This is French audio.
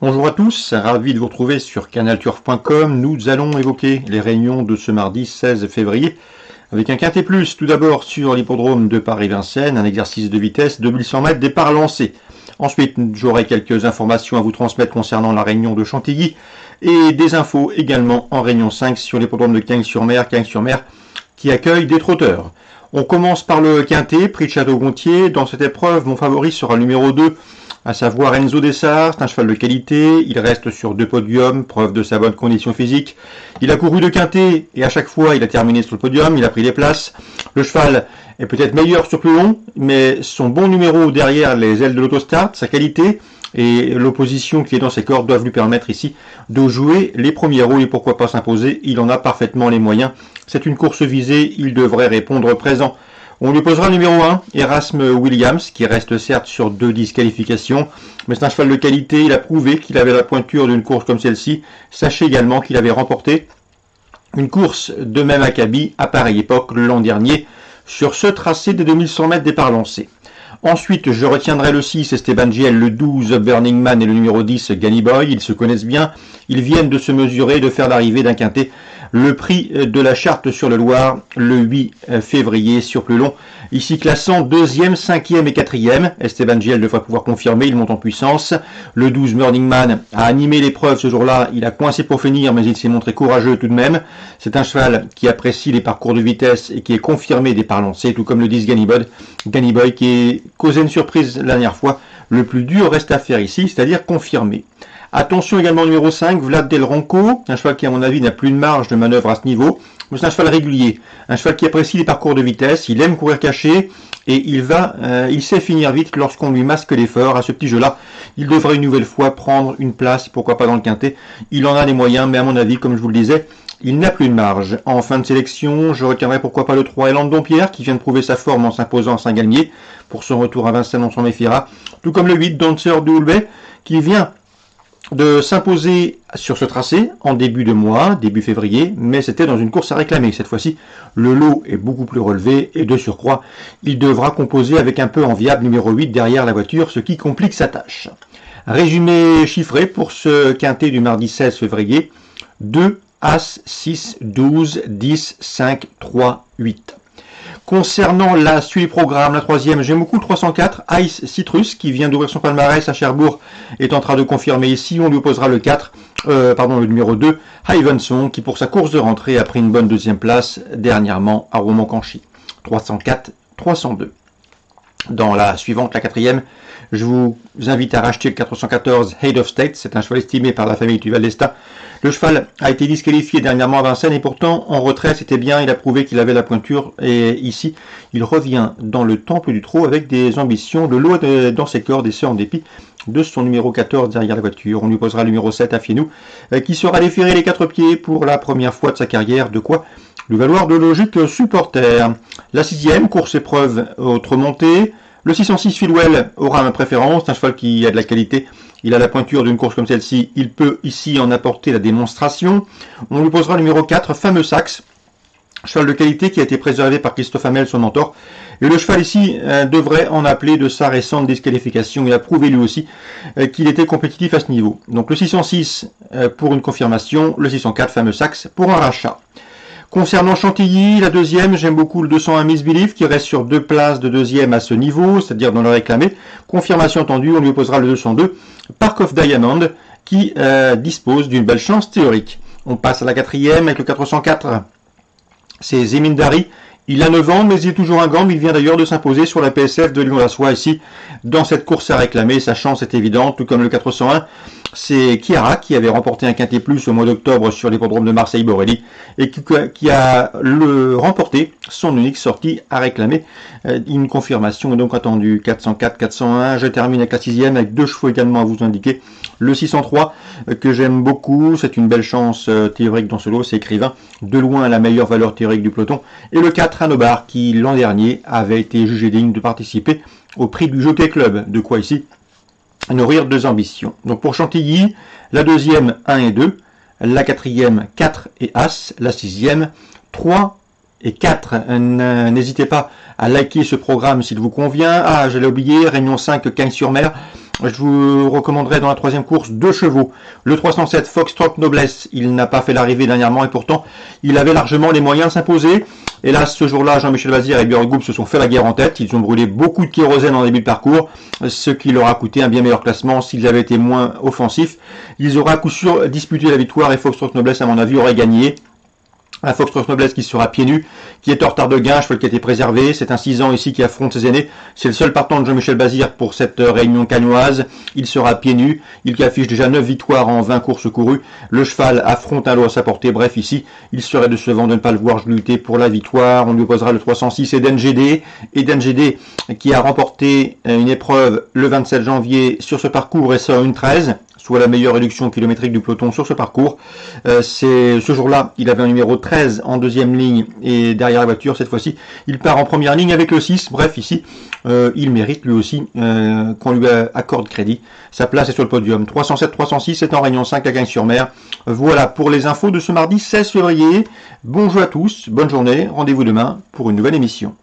Bonjour à tous, ravi de vous retrouver sur canalturf.com. Nous allons évoquer les réunions de ce mardi 16 février avec un quintet plus. Tout d'abord sur l'hippodrome de Paris-Vincennes, un exercice de vitesse 2100 mètres, départ lancé. Ensuite, j'aurai quelques informations à vous transmettre concernant la réunion de Chantilly et des infos également en réunion 5 sur l'hippodrome de Cagnes-sur-Mer qui accueille des trotteurs. On commence par le quintet, prix de Château-Gontier. Dans cette épreuve, mon favori sera le numéro 2, à savoir Enzo Dessart. C'est un cheval de qualité, il reste sur 2 podiums, preuve de sa bonne condition physique. Il a couru 2 quintets et à chaque fois il a terminé sur le podium, il a pris les places. Le cheval est peut-être meilleur sur plus long, mais son bon numéro derrière les ailes de l'autostart, sa qualité et l'opposition qui est dans ses cordes doivent lui permettre ici de jouer les premiers rôles et pourquoi pas s'imposer. Il en a parfaitement les moyens. C'est une course visée, il devrait répondre présent. On lui posera le numéro 1, Erasme Williams, qui reste certes sur 2 disqualifications, mais c'est un cheval de qualité, il a prouvé qu'il avait la pointure d'une course comme celle-ci. Sachez également qu'il avait remporté une course de même acabit à pareille époque l'an dernier, sur ce tracé des 2100 mètres départ lancé. Ensuite, je retiendrai le 6, Esteban Giel, le 12, Burning Man et le numéro 10, Ganny Boy. Ils se connaissent bien, ils viennent de se mesurer, de faire l'arrivée d'un quintet. Le prix de la Charte sur le Loir, le 8 février sur plus long. Ici classant 2e, 5e et 4e. Esteban Giel devrait pouvoir confirmer, il monte en puissance. Le 12, Burning Man, a animé l'épreuve ce jour-là. Il a coincé pour finir, mais il s'est montré courageux tout de même. C'est un cheval qui apprécie les parcours de vitesse et qui est confirmé départ lancé, tout comme le 10, Ganny Boy, qui est causé une surprise la dernière fois. Le plus dur reste à faire ici, c'est-à-dire confirmer. Attention également au numéro 5, Vlad Del Ronco, un cheval qui à mon avis n'a plus de marge de manœuvre à ce niveau, mais c'est un cheval régulier, un cheval qui apprécie les parcours de vitesse, il aime courir caché et il sait finir vite lorsqu'on lui masque l'effort. À ce petit jeu-là, il devrait une nouvelle fois prendre une place, pourquoi pas dans le quintet. Il en a les moyens, mais à mon avis, comme je vous le disais, il n'a plus de marge. En fin de sélection, je retiendrai pourquoi pas le 3, Elan Dompierre, qui vient de prouver sa forme en s'imposant à Saint-Galmier. Pour son retour à Vincennes, on s'en méfiera. Tout comme le 8, Dancer de Houlbay, qui vient de s'imposer sur ce tracé en début de mois, début février, mais c'était dans une course à réclamer. Cette fois-ci, le lot est beaucoup plus relevé et de surcroît, il devra composer avec un peu enviable numéro 8 derrière la voiture, ce qui complique sa tâche. Résumé chiffré pour ce quintet du mardi 16 février, 2, As, 6, 12, 10, 5, 3, 8. Concernant la suite du programme, la troisième, j'aime beaucoup le 304, Ice Citrus, qui vient d'ouvrir son palmarès à Cherbourg, est en train de confirmer ici. On lui opposera le 4, le numéro 2, Ivanson, qui pour sa course de rentrée a pris une bonne deuxième place dernièrement à Romoranchi. 304, 302. Dans la suivante, la quatrième, je vous invite à racheter le 414 Head of State. C'est un cheval estimé par la famille Duval d'Estaing. Le cheval a été disqualifié dernièrement à Vincennes et pourtant en retrait c'était bien, il a prouvé qu'il avait la pointure et ici il revient dans le temple du trot avec des ambitions, de l'eau dans ses cordes et ce en dépit de son numéro 14 derrière la voiture. On lui posera le numéro 7 à Fienou qui sera déféré les 4 pieds pour la première fois de sa carrière, de quoi lui valoir de logique supporter. La sixième, course épreuve autre montée. Le 606 Fieldwell aura ma préférence, c'est un cheval qui a de la qualité, il a la pointure d'une course comme celle-ci, il peut ici en apporter la démonstration. On lui posera le numéro 4, Fameux Saxe, cheval de qualité qui a été préservé par Christophe Hamel, son mentor. Et le cheval ici devrait en appeler de sa récente disqualification, il a prouvé lui aussi qu'il était compétitif à ce niveau. Donc le 606 pour une confirmation, le 604 Fameux Saxe pour un rachat. Concernant Chantilly, la deuxième, j'aime beaucoup le 201 Miss Belief qui reste sur 2 places de deuxième à ce niveau, c'est-à-dire dans le réclamé. Confirmation entendue, on lui opposera le 202 Park of Diamond qui dispose d'une belle chance théorique. On passe à la quatrième avec le 404. C'est Zemindari. Il a 9 ans, mais il est toujours un gant. Il vient d'ailleurs de s'imposer sur la PSF de Lyon-la-Soie ici. Dans cette course à réclamer, sa chance est évidente, tout comme le 401. C'est Chiara qui avait remporté un quintet plus au mois d'octobre sur l'hippodrome de Marseille-Borelli et qui a remporté son unique sortie à réclamer. Une confirmation est donc attendue. 404, 401. Je termine avec la sixième avec 2 chevaux également à vous indiquer. Le 603 que j'aime beaucoup, c'est une belle chance théorique dans ce lot, c'est Écrivain, de loin la meilleure valeur théorique du peloton. Et le 4 Hanobar qui l'an dernier avait été jugé digne de participer au prix du Jockey Club. De quoi ici nourrir 2 ambitions. Donc pour Chantilly, la deuxième 1 et 2, la quatrième 4 et As, la sixième 3 et 4. N'hésitez pas à liker ce programme s'il vous convient. Ah, j'allais oublier, Réunion 5, Cagnes-sur-Mer. Je vous recommanderais dans la troisième course 2 chevaux. Le 307 Foxtrot Noblesse, il n'a pas fait l'arrivée dernièrement et pourtant il avait largement les moyens de s'imposer. Hélas, ce jour-là, Jean-Michel Vazir et Björn Goop se sont fait la guerre en tête. Ils ont brûlé beaucoup de kérosène en début de parcours, ce qui leur a coûté un bien meilleur classement. S'ils avaient été moins offensifs, ils auraient à coup sûr disputé la victoire et Foxtrot Noblesse, à mon avis, aurait gagné. Un Foxtrot Noblesse qui sera pieds nus, qui est en retard de gain, un cheval qui a été préservé. C'est un 6 ans ici qui affronte ses aînés. C'est le seul partant de Jean-Michel Bazir pour cette réunion cagnoise. Il sera pieds nus. Il affiche déjà 9 victoires en 20 courses courues. Le cheval affronte un lot à sa portée. Bref, ici, il serait décevant de ne pas le voir lutter pour la victoire. On lui opposera le 306 Eden GD. Eden GD qui a remporté une épreuve le 27 janvier sur ce parcours et ça en 1,13. Soit la meilleure réduction kilométrique du peloton sur ce parcours. Ce jour-là, il avait un numéro 13 en deuxième ligne et derrière la voiture, cette fois-ci, il part en première ligne avec le 6. Bref, ici, il mérite lui aussi qu'on lui accorde crédit. Sa place est sur le podium. 307-306 est en Réunion 5 à Cagnes-sur-Mer. Voilà pour les infos de ce mardi 16 février. Bonjour à tous, bonne journée. Rendez-vous demain pour une nouvelle émission.